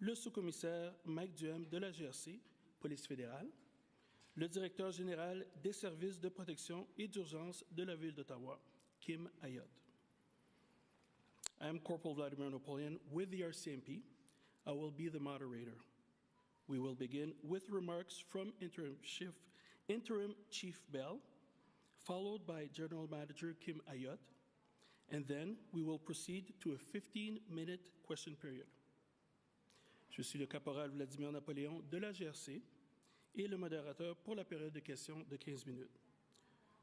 le sous-commissaire Mike Duhem de la GRC, Police fédérale, le directeur général des services de protection et d'urgence de la ville d'Ottawa, Kim Ayotte. I am Corporal Vladimir Napoleon with the RCMP. I will be the moderator. We will begin with remarks from Interim Chief Bell, followed by General Manager Kim Ayotte, and then we will proceed to a 15-minute question period. Je suis le caporal Vladimir Napoléon de la GRC et le modérateur pour la période de questions de 15 minutes.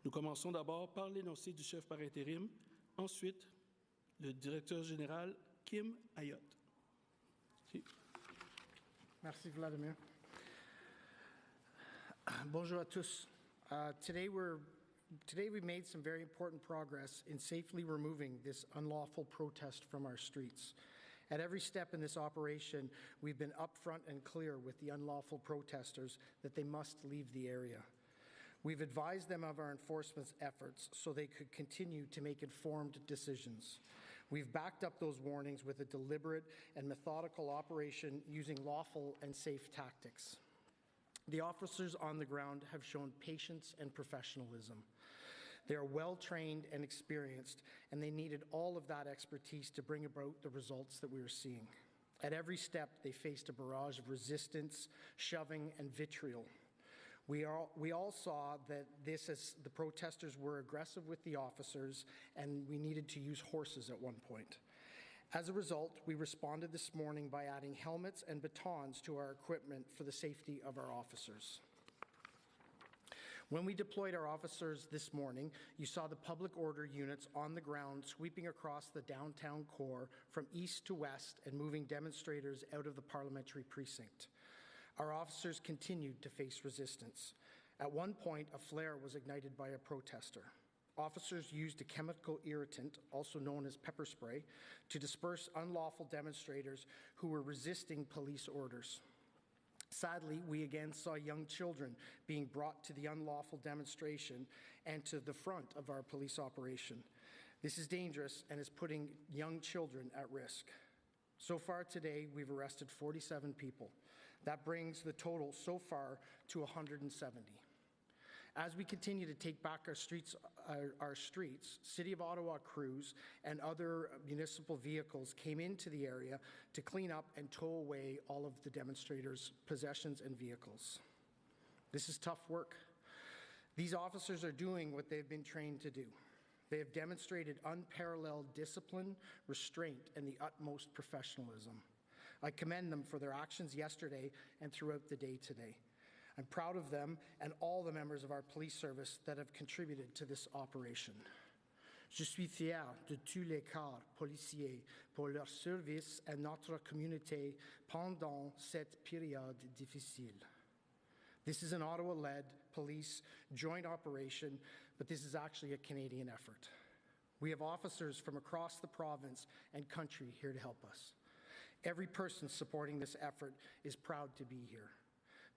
Nous commençons d'abord par l'énoncé du chef par intérim, ensuite le directeur général Kim Ayotte. Merci Vladimir. Bonjour à tous. Today we made some very important progress in safely removing this unlawful protest from our streets. At every step in this operation, we've been upfront and clear with the unlawful protesters that they must leave the area. We've advised them of our enforcement efforts so they could continue to make informed decisions. We've backed up those warnings with a deliberate and methodical operation using lawful and safe tactics. The officers on the ground have shown patience and professionalism. They are well-trained and experienced, and they needed all of that expertise to bring about the results that we were seeing. At every step, they faced a barrage of resistance, shoving, and vitriol. We all saw that the protesters were aggressive with the officers, and we needed to use horses at one point. As a result, we responded this morning by adding helmets and batons to our equipment for the safety of our officers. When we deployed our officers this morning, you saw the public order units on the ground sweeping across the downtown core from east to west and moving demonstrators out of the parliamentary precinct. Our officers continued to face resistance. At one point, a flare was ignited by a protester. Officers used a chemical irritant, also known as pepper spray, to disperse unlawful demonstrators who were resisting police orders. Sadly, we again saw young children being brought to the unlawful demonstration and to the front of our police operation. This is dangerous and is putting young children at risk. So far today, we've arrested 47 people. That brings the total so far to 170. As we continue to take back our streets, City of Ottawa crews and other municipal vehicles came into the area to clean up and tow away all of the demonstrators' possessions and vehicles. This is tough work. These officers are doing what they've been trained to do. They have demonstrated unparalleled discipline, restraint, and the utmost professionalism. I commend them for their actions yesterday and throughout the day today. I'm proud of them and all the members of our police service that have contributed to this operation. Je suis fier de tous les corps policiers pour leur service à notre communauté pendant cette période difficile. This is an Ottawa-led police joint operation, but this is actually a Canadian effort. We have officers from across the province and country here to help us. Every person supporting this effort is proud to be here.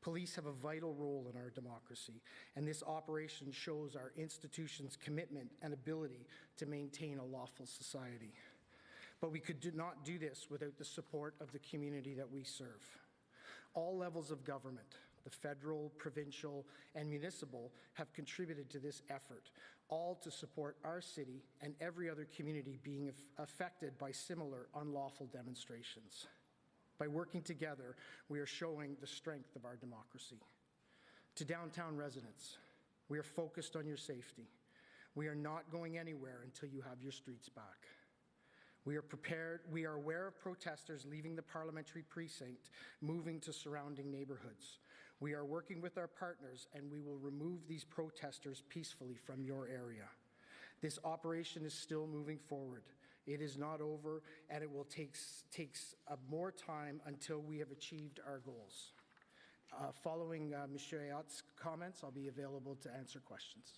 Police have a vital role in our democracy, and this operation shows our institution's commitment and ability to maintain a lawful society. But we could not do this without the support of the community that we serve. All levels of government, the federal, provincial, and municipal, have contributed to this effort, all to support our city and every other community being affected by similar unlawful demonstrations. By working together, we are showing the strength of our democracy. To downtown residents, we are focused on your safety. We are not going anywhere until you have your streets back. We are prepared. We are aware of protesters leaving the parliamentary precinct, moving to surrounding neighbourhoods. We are working with our partners, and we will remove these protesters peacefully from your area. This operation is still moving forward. It is not over, and it will take more time until we have achieved our goals. Following Mr. Ayotte's comments, I'll be available to answer questions.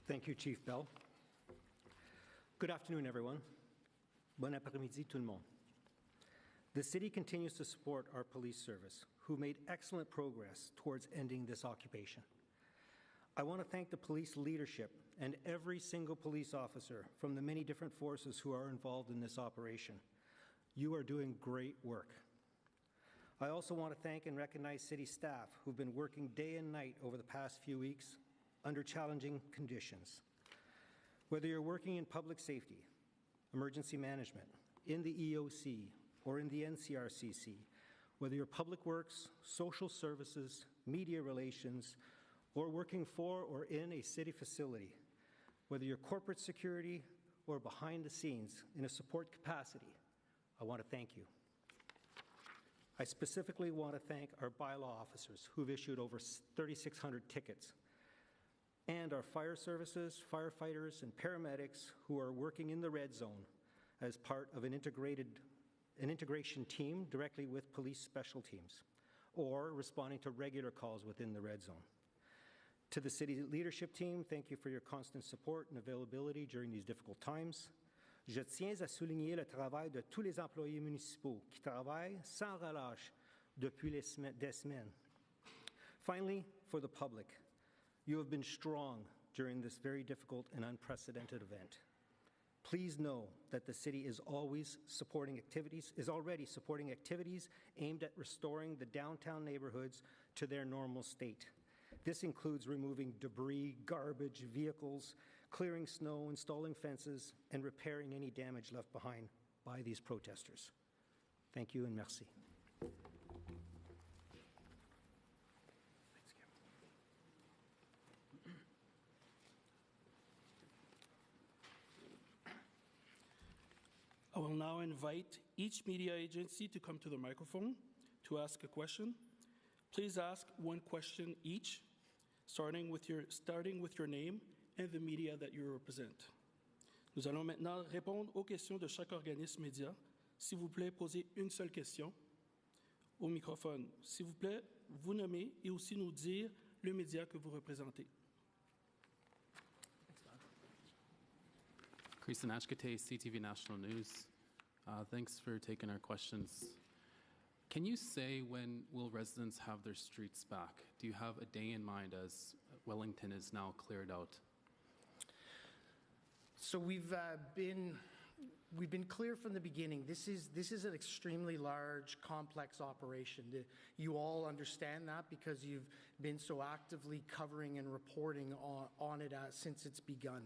Thank you, Chief Bell. Good afternoon, everyone. Bon après-midi, tout le monde. The City continues to support our police service, who made excellent progress towards ending this occupation. I want to thank the police leadership and every single police officer from the many different forces who are involved in this operation. You are doing great work. I also want to thank and recognize city staff who've been working day and night over the past few weeks under challenging conditions. Whether you're working in public safety, emergency management, in the EOC, or in the NCRCC, whether you're public works, social services, media relations, or working for or in a city facility, whether you're corporate security or behind the scenes in a support capacity, I want to thank you. I specifically want to thank our bylaw officers who've issued over 3,600 tickets, and our fire services, firefighters, and paramedics who are working in the red zone as part of an integration team directly with police special teams, or responding to regular calls within the red zone. To the city leadership team, thank you for your constant support and availability during these difficult times. Je tiens à souligner le travail de tous les employés municipaux qui travaillent sans relâche depuis des semaines. Finally, for the public, you have been strong during this very difficult and unprecedented event. Please know that the city is already supporting activities aimed at restoring the downtown neighborhoods to their normal state. This includes removing debris, garbage, vehicles, clearing snow, installing fences, and repairing any damage left behind by these protesters. Thank you and merci. I will now invite each media agency to come to the microphone to ask a question. Please ask one question each, starting with your name and the media that you represent. Nous allons maintenant répondre aux questions de chaque organisme média. S'il vous plaît, posez une seule question au microphone. S'il vous plaît, vous nommer et aussi nous dire le média que vous représentez. Christian Ashkate, CTV National News. Thanks for taking our questions. Can you say when will residents have their streets back? Do you have a day in mind as Wellington is now cleared out? So we've been clear from the beginning. This is an extremely large, complex operation. You all understand that because you've been so actively covering and reporting on it since it's begun.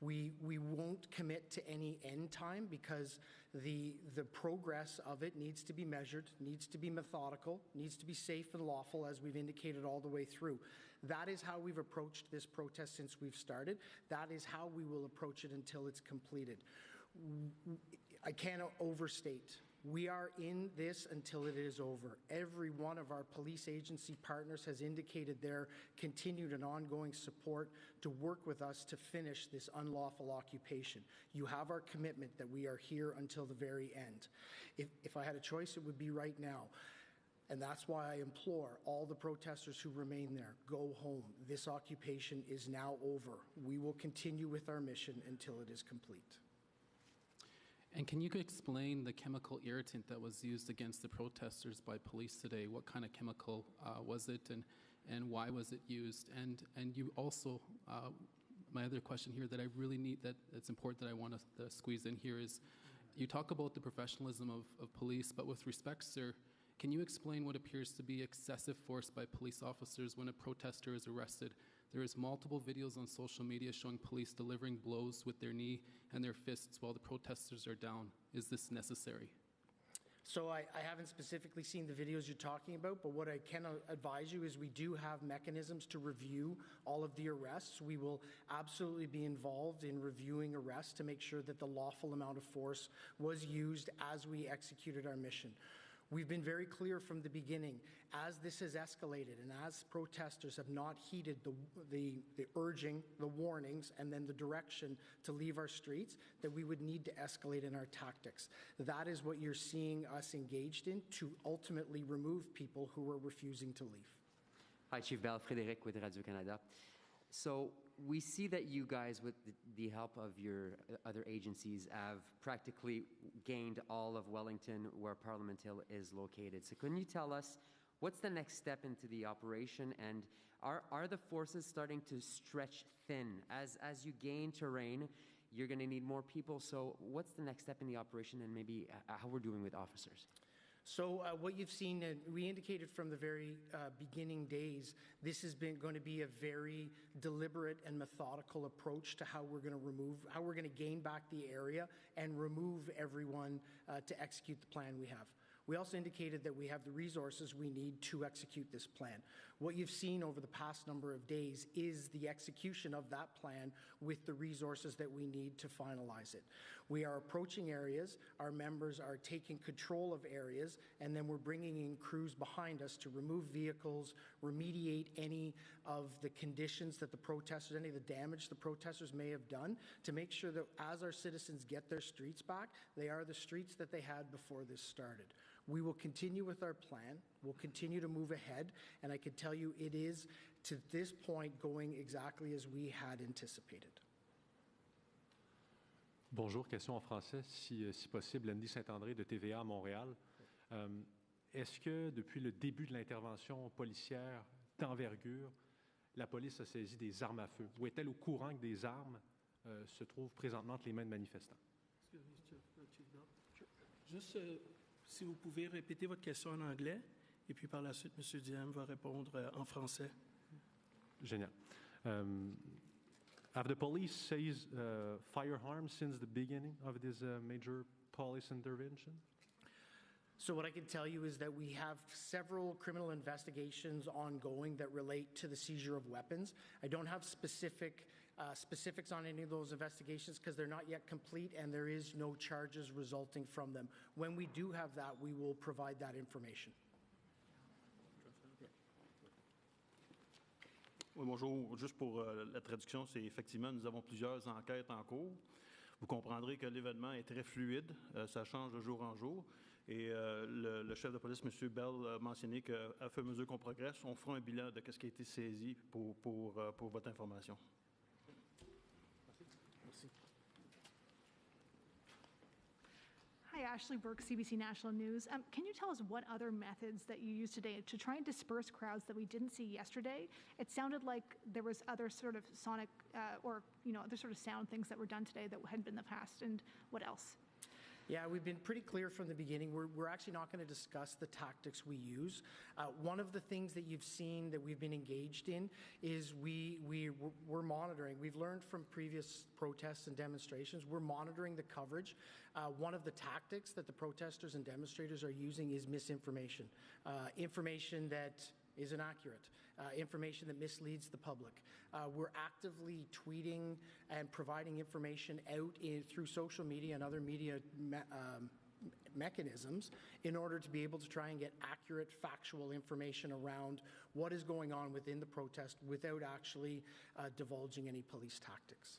We won't commit to any end time because the progress of it needs to be measured, needs to be methodical, needs to be safe and lawful, as we've indicated all the way through. That is how we've approached this protest since we've started. That is how we will approach it until it's completed. I cannot overstate. We are in this until it is over. Every one of our police agency partners has indicated their continued and ongoing support to work with us to finish this unlawful occupation. You have our commitment that we are here until the very end. If I had a choice, it would be right now. And that's why I implore all the protesters who remain there, go home. This occupation is now over. We will continue with our mission until it is complete. And can you explain the chemical irritant that was used against the protesters by police today? What kind of chemical was it, and why was it used? And you also, my other question here that I really need, that's important that I want to squeeze in here is, you talk about the professionalism of police, but with respect, sir, can you explain what appears to be excessive force by police officers when a protester is arrested? There is multiple videos on social media showing police delivering blows with their knee and their fists while the protesters are down. Is this necessary? So I haven't specifically seen the videos you're talking about, but what I can advise you is we do have mechanisms to review all of the arrests. We will absolutely be involved in reviewing arrests to make sure that the lawful amount of force was used as we executed our mission. We've been very clear from the beginning, as this has escalated and as protesters have not heeded the urging, the warnings, and then the direction to leave our streets, that we would need to escalate in our tactics. That is what you're seeing us engaged in to ultimately remove people who are refusing to leave. Hi, Chief Bell, Frédéric with Radio-Canada. So we see that you guys, with the help of your other agencies, have practically gained all of Wellington where Parliament Hill is located. So can you tell us what's the next step into the operation, and Are the forces starting to stretch thin? As you gain terrain, you're going to need more people. So what's the next step in the operation, and maybe how we're doing with officers? So what you've seen, we indicated from the very beginning days, this has been going to be a very deliberate and methodical approach to how we're going to gain back the area and remove everyone to execute the plan we have. We also indicated that we have the resources we need to execute this plan. What you've seen over the past number of days is the execution of that plan with the resources that we need to finalize it. We are approaching areas, our members are taking control of areas, and then we're bringing in crews behind us to remove vehicles, remediate any of the conditions that the protesters, any of the damage the protesters may have done, to make sure that as our citizens get their streets back, they are the streets that they had before this started. We will continue with our plan. We'll continue to move ahead, and I can tell you it is, to this point, going exactly as we had anticipated. Bonjour, question en français, si possible. Andy Saint-André de TVA à Montréal. Est-ce que depuis le début de l'intervention policière d'envergure, la police a saisi des armes à feu? Ou est-elle au courant que des armes se trouvent présentement entre les mains de manifestants? Juste, si vous pouvez répéter votre question en anglais, et puis par la suite, M. Diem va répondre en français. Génial. Have the police seized firearms since the beginning of this major police intervention? So what I can tell you is that we have several criminal investigations ongoing that relate to the seizure of weapons. I don't have specifics on any of those investigations because they're not yet complete and there is no charges resulting from them. When we do have that, we will provide that information. Oui, bonjour. Juste pour la traduction, c'est effectivement, nous avons plusieurs enquêtes en cours. Vous comprendrez que l'événement est très fluide, ça change de jour en jour. Et le chef de police, M. Bell, a mentionné qu'à fur et à mesure qu'on progresse, on fera un bilan de ce qui a été saisi pour votre information. Hi, Ashley Burke, CBC National News. Can you tell us what other methods that you used today to try and disperse crowds that we didn't see yesterday? It sounded like there was other sort of sonic or other sort of sound things that were done today that hadn't been in the past, and what else? Yeah, we've been pretty clear from the beginning. We're actually not going to discuss the tactics we use. One of the things that you've seen that we've been engaged in is we're monitoring. We've learned from previous protests and demonstrations. We're monitoring the coverage. One of the tactics that the protesters and demonstrators are using is misinformation, information that is inaccurate, information that misleads the public. We're actively tweeting and providing information out through social media and other media mechanisms in order to be able to try and get accurate, factual information around what is going on within the protest without actually divulging any police tactics.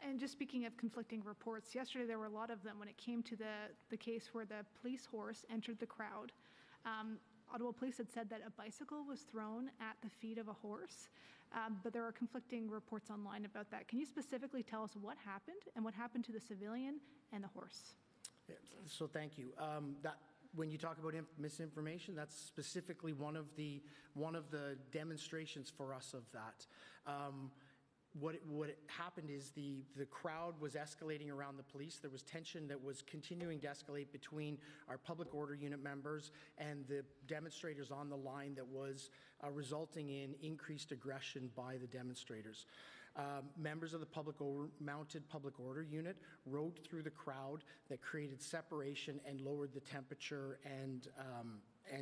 And just speaking of conflicting reports, yesterday there were a lot of them when it came to the case where the police horse entered the crowd. Ottawa Police had said that a bicycle was thrown at the feet of a horse, but there are conflicting reports online about that. Can you specifically tell us what happened and what happened to the civilian and the horse? Yeah, so thank you. When you talk about misinformation, that's specifically one of the demonstrations for us of that. What happened is the crowd was escalating around the police. There was tension that was continuing to escalate between our public order unit members and the demonstrators on the line that was resulting in increased aggression by the demonstrators. Members of the mounted public order unit rode through the crowd that created separation and lowered the temperature and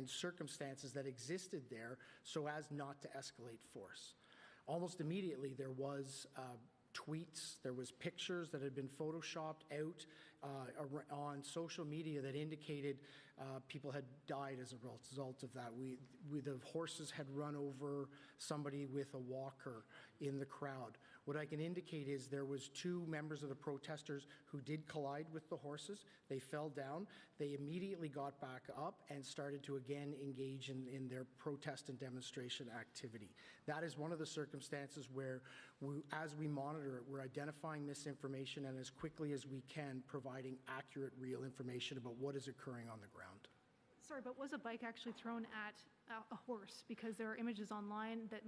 circumstances that existed there so as not to escalate force. Almost immediately, there was tweets, there was pictures that had been photoshopped out on social media that indicated people had died as a result of that. The horses had run over somebody with a walker in the crowd. What I can indicate is there was 2 members of the protesters who did collide with the horses. They fell down. They immediately got back up and started to again engage in their protest and demonstration activity. That is one of the circumstances where, as we monitor it, we're identifying misinformation and as quickly as we can providing accurate, real information about what is occurring on the ground. Sorry, but was a bike actually thrown at a horse? Because there are images online that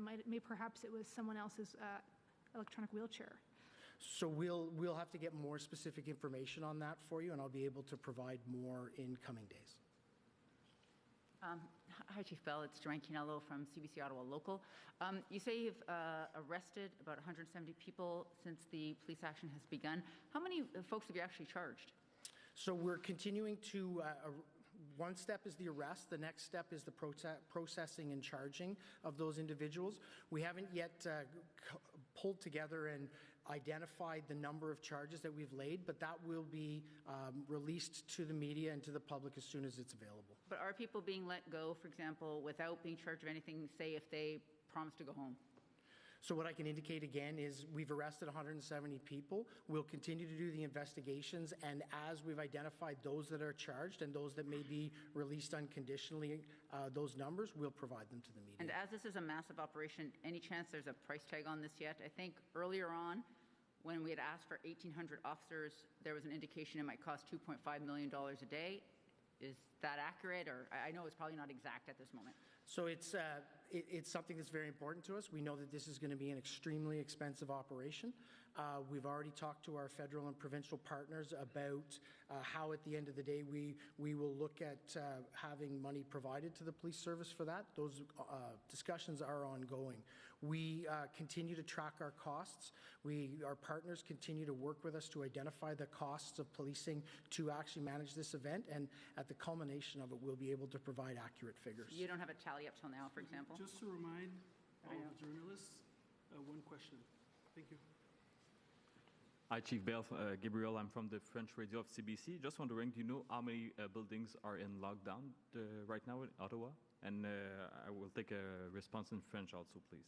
perhaps it was someone else's electronic wheelchair. So we'll have to get more specific information on that for you, and I'll be able to provide more in coming days. Hi, Chief Bell. It's Joanne Quinello from CBC Ottawa Local. You say you've arrested about 170 people since the police action has begun. How many folks have you actually charged? So we're continuing to, one step is the arrest, the next step is the processing and charging of those individuals. We haven't yet pulled together and identified the number of charges that we've laid, but that will be released to the media and to the public as soon as it's available. But are people being let go, for example, without being charged of anything, say if they promise to go home? So what I can indicate again is we've arrested 170 people. We'll continue to do the investigations, and as we've identified those that are charged and those that may be released unconditionally, those numbers, we'll provide them to the media. And as this is a massive operation, any chance there's a price tag on this yet? I think earlier on, when we had asked for 1,800 officers, there was an indication it might cost $2.5 million a day. Is that accurate? Or I know it's probably not exact at this moment. So it's something that's very important to us. We know that this is going to be an extremely expensive operation. We've already talked to our federal and provincial partners about how at the end of the day we will look at having money provided to the police service for that. Those discussions are ongoing. We continue to track our costs. Our partners continue to work with us to identify the costs of policing to actually manage this event, and at the culmination of it, we'll be able to provide accurate figures. You don't have a tally up till now, for example? Just to remind all the journalists, one question. Thank you. Hi, Chief Bell. Gabriel, I'm from the French radio of CBC. Just wondering, do you know how many buildings are in lockdown right now in Ottawa? And I will take a response in French also, please.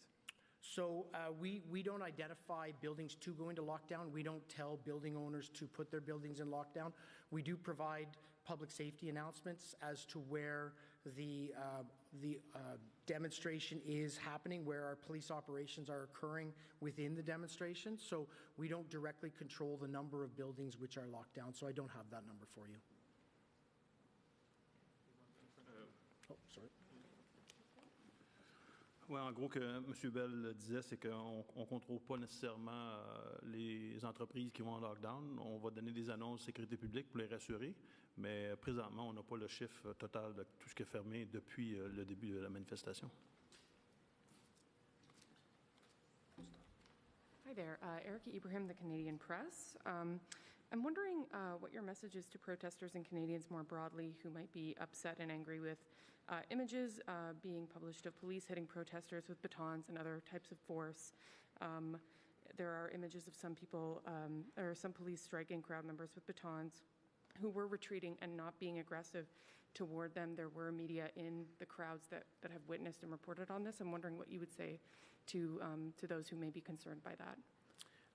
So we don't identify buildings to go into lockdown. We don't tell building owners to put their buildings in lockdown. We do provide public safety announcements as to where the demonstration is happening, where our police operations are occurring within the demonstration. So we don't directly control the number of buildings which are locked down, so I don't have that number for you. Oh, sorry. Oui, en gros, que M. Bell disait, c'est qu'on ne contrôle pas nécessairement les entreprises qui vont en lockdown. On va donner des annonces de sécurité publique pour les rassurer, mais présentement, on n'a pas le chiffre total de tout ce qui est fermé depuis le début de la manifestation. Hi there, Erica Ibrahim, the Canadian Press. I'm wondering what your message is to protesters and Canadians more broadly who might be upset and angry with images being published of police hitting protesters with batons and other types of force. There are images of some people, or some police striking crowd members with batons who were retreating and not being aggressive toward them. There were media in the crowds that have witnessed and reported on this. I'm wondering what you would say to those who may be concerned by that.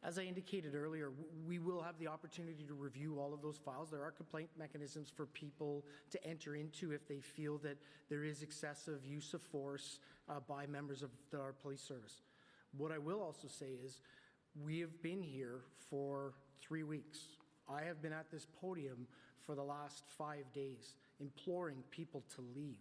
As I indicated earlier, we will have the opportunity to review all of those files. There are complaint mechanisms for people to enter into if they feel that there is excessive use of force by members of our police service. What I will also say is we have been here for 3 weeks. I have been at this podium for the last 5 days, imploring people to leave,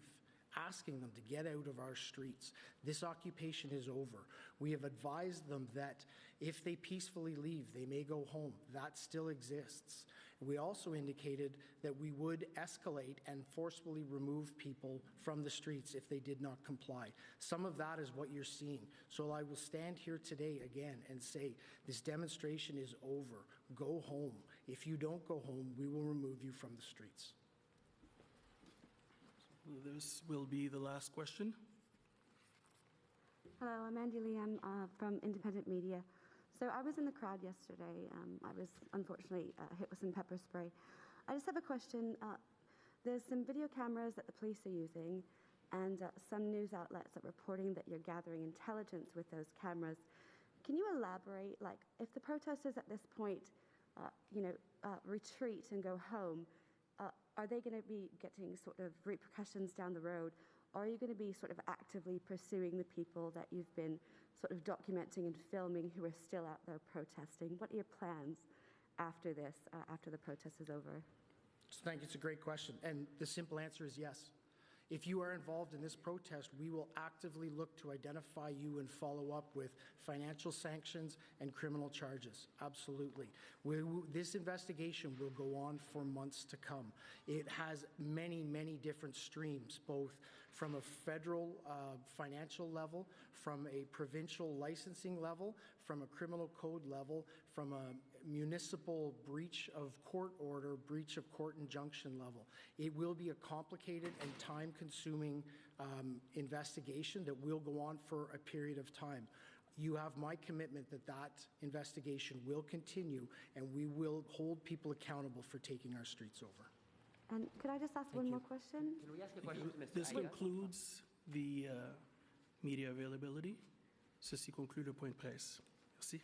asking them to get out of our streets. This occupation is over. We have advised them that if they peacefully leave, they may go home. That still exists. We also indicated that we would escalate and forcefully remove people from the streets if they did not comply. Some of that is what you're seeing. So I will stand here today again and say, this demonstration is over. Go home. If you don't go home, we will remove you from the streets. This will be the last question. Hello, I'm Andy Lee. I'm from Independent Media. So I was in the crowd yesterday. I was unfortunately hit with some pepper spray. I just have a question. There's some video cameras that the police are using, and some news outlets are reporting that you're gathering intelligence with those cameras. Can you elaborate, like, if the protesters at this point, retreat and go home, are they going to be getting sort of repercussions down the road? Or are you going to be sort of actively pursuing the people that you've been sort of documenting and filming who are still out there protesting? What are your plans after this, after the protest is over? Thank you. It's a great question. And the simple answer is yes. If you are involved in this protest, we will actively look to identify you and follow up with financial sanctions and criminal charges. Absolutely. This investigation will go on for months to come. It has many, many different streams, both from a federal financial level, from a provincial licensing level, from a criminal code level, from a municipal breach of court order, breach of court injunction level. It will be a complicated and time-consuming investigation that will go on for a period of time. You have my commitment that that investigation will continue, and we will hold people accountable for taking our streets over. And could I just ask one more question? Can we ask a question to Mr. This Ayad? concludes the media availability. Ceci conclut le point de presse. Merci.